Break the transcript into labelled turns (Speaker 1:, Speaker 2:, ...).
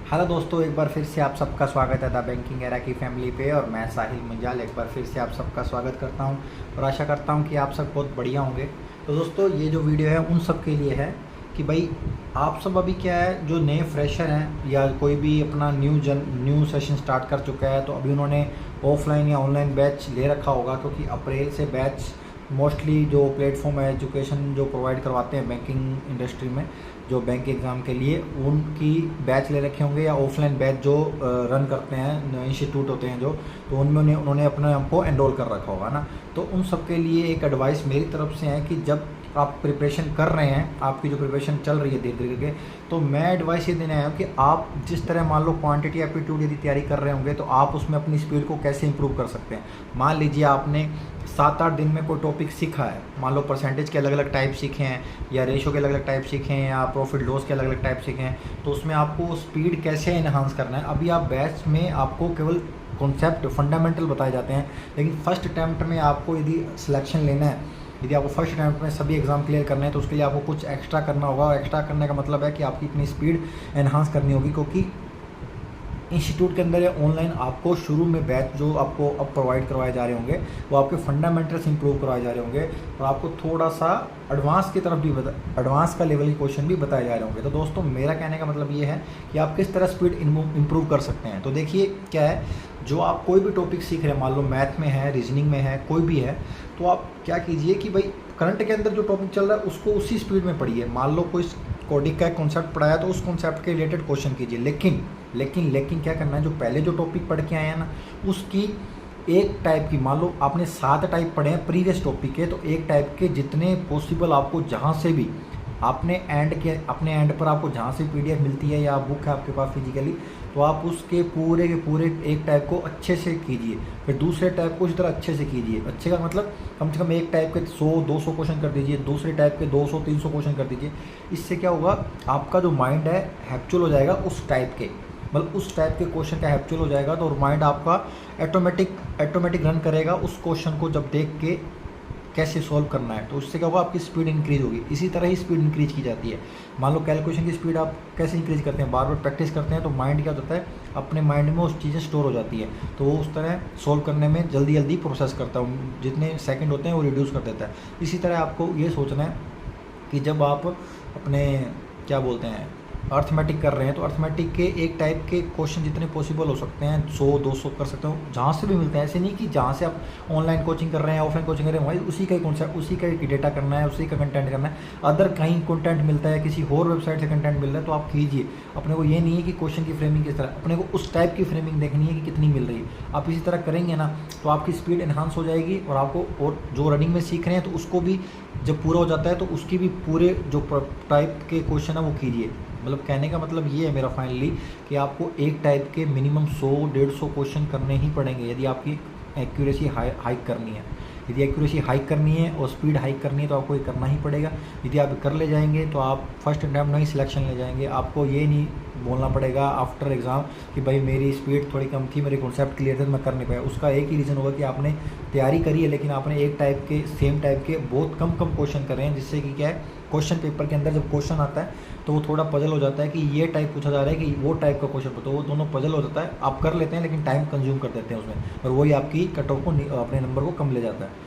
Speaker 1: Hello दोस्तों, एक बार फिर से आप सबका स्वागत है द बैंकिंग एरा की फैमिली पे। और मैं साहिल मुंजाल एक बार फिर से आप सबका स्वागत करता हूं और आशा करता हूं कि आप सब बहुत बढ़िया होंगे। तो दोस्तों, ये जो वीडियो है उन सब के लिए है कि भाई आप सब अभी क्या है, जो नए फ्रेशर हैं या कोई भी अपना न्यू सेशन स्टार्ट कर चुका है, तो अभी उन्होंने ऑफलाइन या ऑनलाइन बैच ले रखा होगा, क्योंकि अप्रैल से बैच मोस्टली जो प्लेटफॉर्म है एजुकेशन जो प्रोवाइड करवाते हैं बैंकिंग इंडस्ट्री में, जो बैंक एग्ज़ाम के लिए, उनकी बैच ले रखे होंगे या ऑफलाइन बैच जो रन करते हैं इंस्टीट्यूट होते हैं जो, तो उनमें उन्होंने अपने हमको एनरोल कर रखा होगा ना। तो उन सब के लिए एक एडवाइस मेरी तरफ से है कि जब आप प्रिपरेशन कर रहे हैं, आपकी जो प्रिपरेशन चल रही है धीरे धीरे करके, तो मैं एडवाइस ये देने आया हूँ कि आप जिस तरह मान लो क्वांटिटी एप्टीट्यूड यदि तैयारी कर रहे होंगे, तो आप उसमें अपनी स्पीड को कैसे इंप्रूव कर सकते हैं। मान लीजिए आपने 7-8 दिन में कोई टॉपिक सीखा है, मान लो परसेंटेज के अलग अलग टाइप सीखे हैं या रेशो के अलग अलग टाइप सीखे हैं या प्रॉफिट लॉस के अलग अलग टाइप सीखे हैं, तो उसमें आपको स्पीड कैसे इन्हांस करना है। अभी आप बैच में आपको केवल कॉन्सेप्ट फंडामेंटल बताए जाते हैं, लेकिन फर्स्ट अटैम्प्ट में आपको यदि सिलेक्शन लेना है, यदि आपको फर्स्ट अटैम्प्ट में सभी एग्जाम क्लियर करने हैं, तो उसके लिए आपको कुछ एक्स्ट्रा करना होगा। और एक्स्ट्रा करने का मतलब है कि आपकी इतनी स्पीड एनहांस करनी होगी, क्योंकि इंस्टीट्यूट के अंदर या ऑनलाइन आपको शुरू में बैच जो आपको अब प्रोवाइड करवाए जा रहे होंगे, वो आपके फंडामेंटल्स इंप्रूव करवाए जा रहे होंगे और आपको थोड़ा सा एडवांस की तरफ भी एडवांस का लेवल के क्वेश्चन भी बताए जा रहे होंगे। तो दोस्तों, मेरा कहने का मतलब ये है कि आप किस तरह स्पीड इंप्रूव कर सकते हैं। तो देखिए क्या है, जो आप कोई भी टॉपिक सीख रहे हैं, मान लो मैथ में है, रीजनिंग में है, कोई भी है, तो आप क्या कीजिए कि भाई करंट के अंदर जो टॉपिक चल रहा है उसको उसी स्पीड में पढ़िए। मान लो कोई कोडिंग का कॉन्सेप्ट पढ़ाया तो उस कॉन्सेप्ट के रिलेटेड क्वेश्चन कीजिए। लेकिन क्या करना है, जो पहले जो टॉपिक पढ़ के आए हैं ना, उसकी एक टाइप की, मान लो आपने 7 टाइप पढ़े हैं प्रीवियस टॉपिक के, तो एक टाइप के जितने पॉसिबल आपको जहाँ से भी अपने एंड पर आपको जहाँ से पीडीएफ मिलती है या बुक है आपके पास फिजिकली, तो आप उसके पूरे के पूरे एक टाइप को अच्छे से कीजिए, फिर दूसरे टाइप को इसी तरह अच्छे से कीजिए। अच्छे का मतलब कम से कम एक टाइप के 100-200 क्वेश्चन कर दीजिए, दूसरे टाइप के 200-300 क्वेश्चन कर दीजिए। इससे क्या होगा, आपका जो माइंड है हैप्चुअल हो जाएगा उस टाइप के, मतलब उस टाइप के क्वेश्चन का हैप्चुअल हो जाएगा, तो माइंड आपका ऑटोमेटिक रन करेगा उस क्वेश्चन को जब देख के कैसे सॉल्व करना है। तो उससे क्या होगा, आपकी स्पीड इंक्रीज होगी। इसी तरह ही स्पीड इंक्रीज की जाती है। मान लो कैलकुलेशन की स्पीड आप कैसे इंक्रीज करते हैं, बार बार प्रैक्टिस करते हैं, तो माइंड क्या होता है, अपने माइंड में उस चीज़ें स्टोर हो जाती है, तो वो उस तरह सॉल्व करने में जल्दी जल्दी प्रोसेस करता है, जितने सेकंड होते हैं वो रिड्यूस कर देता है। इसी तरह आपको ये सोचना है कि जब आप अपने क्या बोलते हैं अर्थमेटिक कर रहे हैं, तो अर्थमेटिक के एक टाइप के क्वेश्चन जितने पॉसिबल हो सकते हैं 100-200 कर सकते हो, जहाँ से भी मिलते हैं। ऐसे नहीं कि जहाँ से आप ऑनलाइन कोचिंग कर रहे हैं, ऑफलाइन कोचिंग कर रहे हैं, वही उसी का ही कॉन्सेप्ट, उसी का ही डेटा करना है, उसी का कंटेंट करना है। अदर कहीं कंटेंट मिलता है, किसी और वेबसाइट से कंटेंट मिल रहा है, तो आप कीजिए। अपने को ये नहीं है कि क्वेश्चन की फ्रेमिंग किस तरह, अपने को उस टाइप की फ्रेमिंग देखनी है कि कितनी मिल रही है। आप इसी तरह करेंगे ना, तो आपकी स्पीड एनहांस हो जाएगी और आपको, और जो रनिंग में सीख रहे हैं तो उसको भी जब पूरा हो जाता है तो उसकी भी पूरे जो टाइप के क्वेश्चन है वो कीजिए। मतलब कहने का मतलब ये है मेरा फाइनली कि आपको एक टाइप के मिनिमम 100-150 क्वेश्चन करने ही पड़ेंगे यदि आपकी एक्यूरेसी हाइक करनी है। यदि एक्यूरेसी हाइक करनी है और स्पीड हाइक करनी है, तो आपको ये करना ही पड़ेगा। यदि आप कर ले जाएंगे तो आप फर्स्ट अटैम्प्ट में ही सिलेक्शन ले जाएंगे। आपको ये नहीं बोलना पड़ेगा आफ्टर एग्ज़ाम कि भाई मेरी स्पीड थोड़ी कम थी, मेरे कॉन्सेप्ट क्लियर थे, मैं कर नहीं पाया। उसका एक ही रीज़न होगा कि आपने तैयारी करी है, लेकिन आपने एक टाइप के सेम टाइप के बहुत कम क्वेश्चन करे हैं, जिससे कि क्या है, क्वेश्चन पेपर के अंदर जब क्वेश्चन आता है तो वो थोड़ा पजल हो जाता है कि ये टाइप पूछा जा रहा है कि वो टाइप का क्वेश्चन, तो वो दोनों पजल हो जाता है। आप कर लेते हैं लेकिन टाइम कंज्यूम कर देते हैं उसमें, और वही आपकी कट ऑफ को, अपने नंबर को कम ले जाता है।